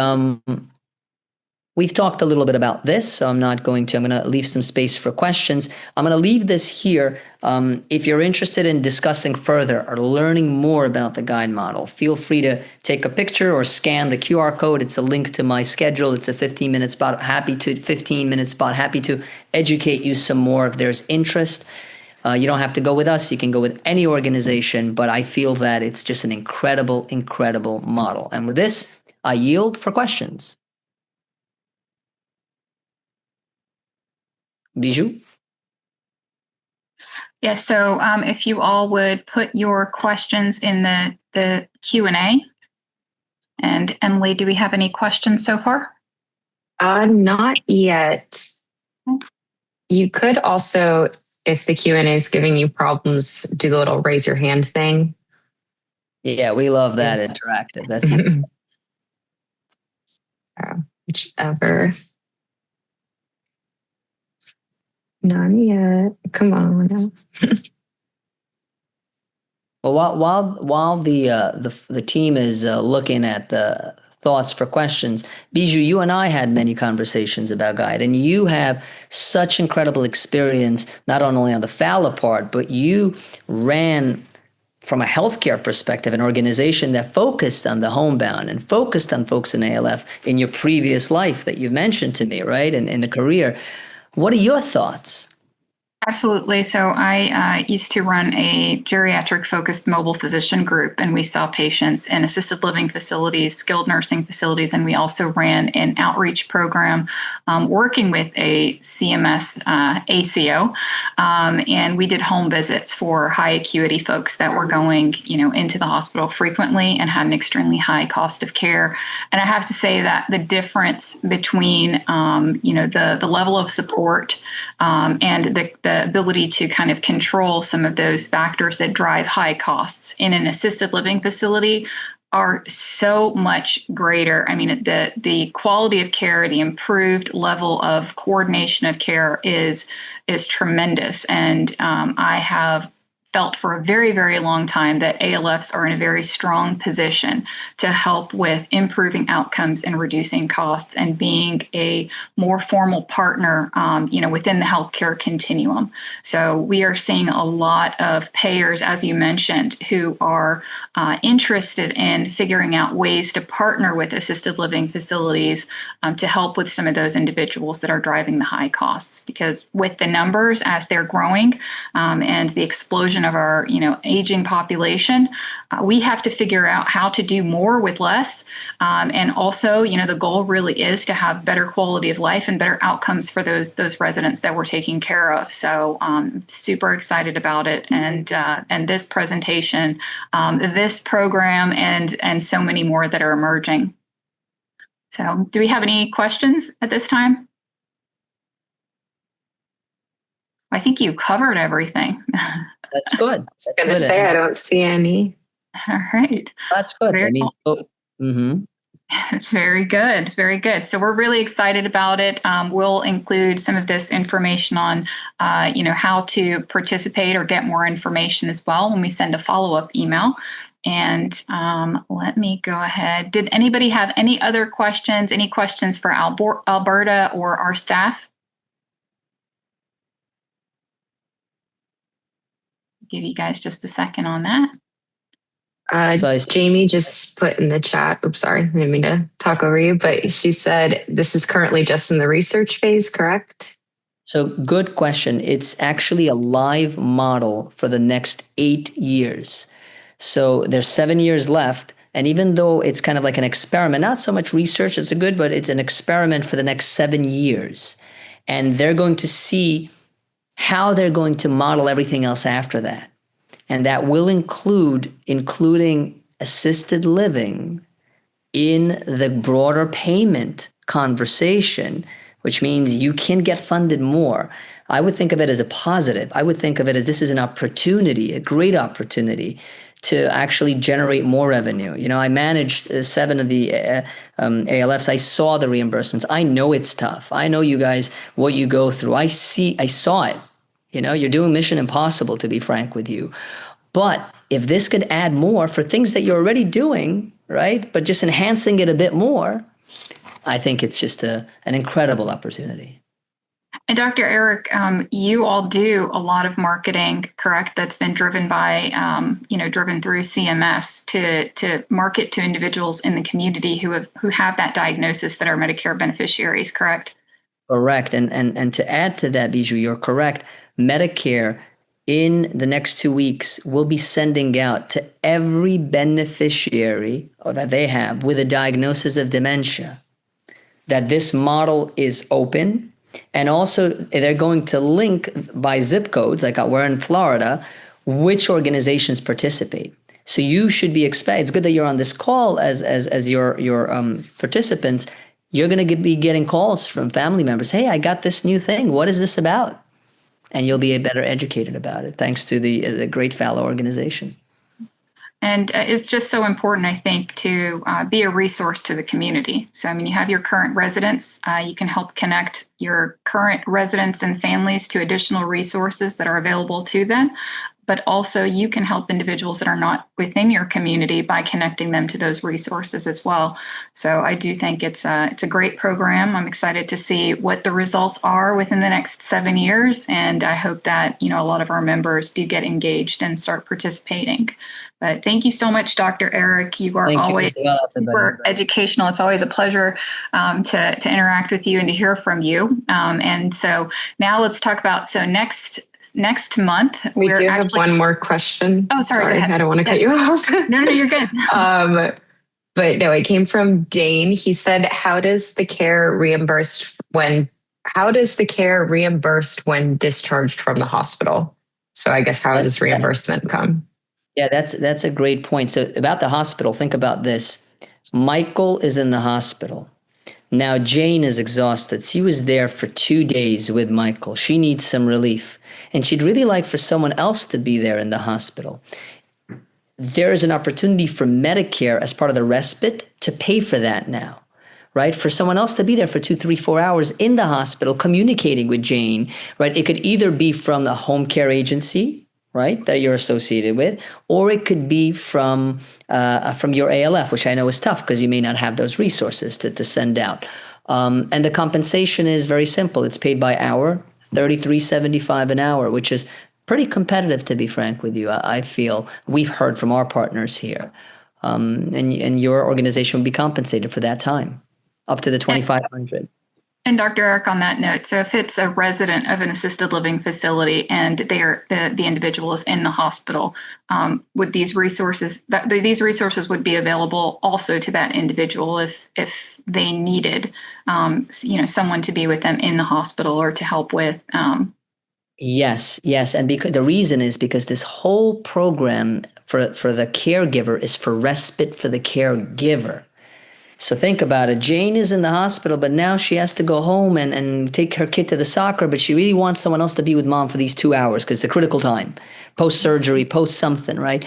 [SPEAKER 3] we've talked a little bit about this, so I'm going to leave some space for questions. I'm going to leave this here. If you're interested in discussing further or learning more about the guide model, feel free to take a picture or scan the QR code. It's a link to my schedule. It's a 15-minute spot. Happy to educate you some more if there's interest. You don't have to go with us. You can go with any organization, but I feel that it's just an incredible, incredible model. And with this, I yield for questions. Bijou?
[SPEAKER 1] Yeah, so if you all would put your questions in the Q&A. And Emily, do we have any questions so far?
[SPEAKER 6] Not yet. You could also, if the Q&A is giving you problems, do the little raise your hand thing.
[SPEAKER 3] Yeah, we love that interactive. That's
[SPEAKER 6] whichever. Not yet. Come on.
[SPEAKER 3] Well, while the team is looking at the thoughts for questions, Bijou, you and I had many conversations about Guide, and you have such incredible experience, not only on the FALA part, but you ran, from a healthcare perspective, an organization that focused on the homebound and focused on folks in ALF in your previous life that you've mentioned to me, right? And in a career. What are your thoughts?
[SPEAKER 1] Absolutely. So I used to run a geriatric focused mobile physician group, and we saw patients in assisted living facilities, skilled nursing facilities, and we also ran an outreach program working with a CMS ACO. And we did home visits for high acuity folks that were going, into the hospital frequently and had an extremely high cost of care. And I have to say that the difference between, the level of support and the ability to kind of control some of those factors that drive high costs in an assisted living facility are so much greater. I mean, the quality of care, the improved level of coordination of care is tremendous. And I have felt for a very, very long time that ALFs are in a very strong position to help with improving outcomes and reducing costs and being a more formal partner, within the healthcare continuum. So we are seeing a lot of payers, as you mentioned, who are interested in figuring out ways to partner with assisted living facilities to help with some of those individuals that are driving the high costs. Because with the numbers as they're growing and the explosion of our aging population, we have to figure out how to do more with less. And also, the goal really is to have better quality of life and better outcomes for those residents that we're taking care of. So super excited about it. And this presentation, this program, and so many more that are emerging. So do we have any questions at this time? I think you covered everything.
[SPEAKER 3] That's good.
[SPEAKER 6] I was going to say, I don't see any.
[SPEAKER 1] All right.
[SPEAKER 3] That's good.
[SPEAKER 1] Very good. Very good. So we're really excited about it. We'll include some of this information on, how to participate or get more information as well when we send a follow-up email. And let me go ahead. Did anybody have any other questions? Any questions for Alberta or our staff? Give you guys just a second on that.
[SPEAKER 6] Jamie just put in the chat, oops, sorry, I didn't mean to talk over you, but she said this is currently just in the research phase, correct?
[SPEAKER 3] So good question. It's actually a live model for the next 8 years. So there's 7 years left. And even though it's kind of like an experiment, not so much research, it's but it's an experiment for the next 7 years. And they're going to see how they're going to model everything else after that. And that will including assisted living in the broader payment conversation, which means you can get funded more. I would think of it as a positive. I would think of it as this is an opportunity, a great opportunity to actually generate more revenue. I managed 7 of the ALFs. I saw the reimbursements. I know it's tough. I know you guys, what you go through. I saw it. You're doing mission impossible, to be frank with you. But if this could add more for things that you're already doing, right, but just enhancing it a bit more, I think it's just an incredible opportunity.
[SPEAKER 1] And Dr. Erik, you all do a lot of marketing, correct? That's been driven by, driven through CMS to market to individuals in the community who have that diagnosis that are Medicare beneficiaries, correct?
[SPEAKER 3] Correct. And to add to that, Bijou, you're correct. Medicare in the next 2 weeks will be sending out to every beneficiary that they have with a diagnosis of dementia that this model is open. And also they're going to link by zip codes, like we're in Florida, which organizations participate. So you should be it's good that you're on this call as your participants. You're going to be getting calls from family members. Hey, I got this new thing. What is this about? And you'll be better educated about it, thanks to the great FALA organization.
[SPEAKER 1] And it's just so important, I think, to be a resource to the community. So, you have your current residents. You can help connect your current residents and families to additional resources that are available to them. but also you can help individuals that are not within your community by connecting them to those resources as well. So I do think it's a great program. I'm excited to see what the results are within the next 7 years, and I hope that a lot of our members do get engaged and start participating. But thank you so much, Dr. Erik. You are always super educational. It's always a pleasure to interact with you and to hear from you. And so now let's talk about, next month.
[SPEAKER 6] We do have one more question.
[SPEAKER 1] Oh, sorry. Go ahead.
[SPEAKER 6] I don't want to cut you off.
[SPEAKER 1] No, you're good.
[SPEAKER 6] But no, it came from Dane. He said, how does the care reimbursed when discharged from the hospital? So I guess how does reimbursement come?
[SPEAKER 3] Yeah, that's a great point. So about the hospital, think about this. Michael is in the hospital. Now Jane is exhausted. She was there for 2 days with Michael. She needs some relief. And she'd really like for someone else to be there in the hospital. There is an opportunity for Medicare as part of the respite to pay for that now, right? For someone else to be there for 2, 3, 4 hours in the hospital communicating with Jane, right? It could either be from the home care agency, right, that you're associated with, or it could be from your ALF, which I know is tough because you may not have those resources to send out. And the compensation is very simple. It's paid by hour, $33.75 an hour, which is pretty competitive, to be frank with you. I feel we've heard from our partners here, and your organization will be compensated for that time, up to the $2,500.
[SPEAKER 1] And Dr. Erik, on that note, so if it's a resident of an assisted living facility and the individual is in the hospital, would these resources would be available also to that individual if they needed someone to be with them in the hospital or to help with.
[SPEAKER 3] Yes, and because the reason is because this whole program for the caregiver is for respite for the caregiver. So think about it. Jane is in the hospital, but now she has to go home and take her kid to the soccer, but she really wants someone else to be with mom for these 2 hours because it's a critical time, post-surgery, post-something, right?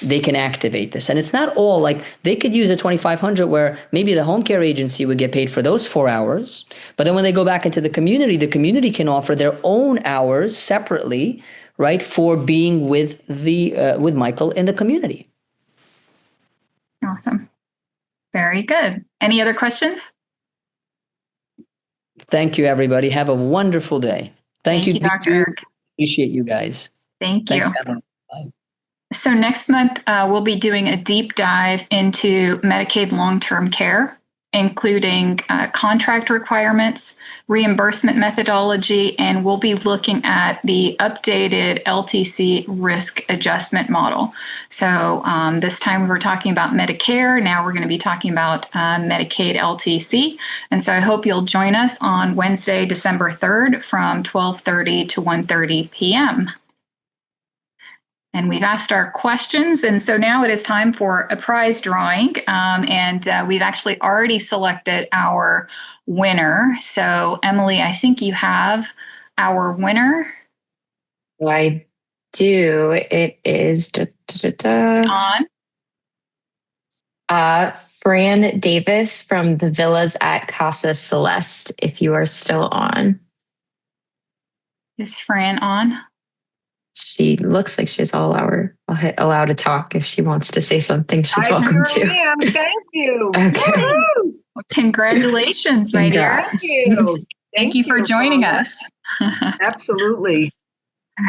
[SPEAKER 3] They can activate this. And it's not all like they could use a $2,500 where maybe the home care agency would get paid for those 4 hours. But then when they go back into the community can offer their own hours separately, right, for being with with Michael in the community.
[SPEAKER 1] Awesome. Very good. Any other questions?
[SPEAKER 3] Thank you, everybody. Have a wonderful day. Thank you,
[SPEAKER 1] Dr. Erik.
[SPEAKER 3] Appreciate you guys.
[SPEAKER 1] Thank you.
[SPEAKER 3] Bye.
[SPEAKER 1] So next month, we'll be doing a deep dive into Medicaid long-term care, including contract requirements, reimbursement methodology, and we'll be looking at the updated LTC risk adjustment model. So this time we were talking about Medicare. Now we're going to be talking about Medicaid LTC. And so I hope you'll join us on Wednesday, December 3rd from 12:30 to 1:30 p.m. And we've asked our questions. And so now it is time for a prize drawing. And we've actually already selected our winner. So Emily, I think you have our winner.
[SPEAKER 6] I do. It is Fran Davis from the Villas at Casa Celeste, if you are still on.
[SPEAKER 1] Is Fran on?
[SPEAKER 6] She looks like she's allowed to talk. If she wants to say something, she's welcome to.
[SPEAKER 5] I am. Thank you.
[SPEAKER 6] Okay.
[SPEAKER 1] Well, congratulations, my dear.
[SPEAKER 5] Thank you.
[SPEAKER 1] Thank you for joining us.
[SPEAKER 5] Absolutely.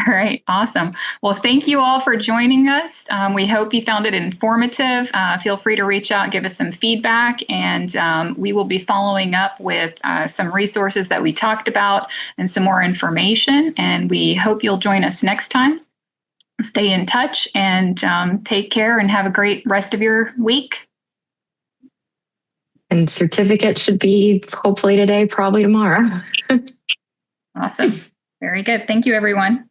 [SPEAKER 1] All right. Awesome. Well, thank you all for joining us. We hope you found it informative. Feel free to reach out, give us some feedback, and we will be following up with some resources that we talked about and some more information. And we hope you'll join us next time. Stay in touch and take care and have a great rest of your week.
[SPEAKER 6] And certificate should be hopefully today, probably tomorrow.
[SPEAKER 1] Awesome. Very good. Thank you, everyone.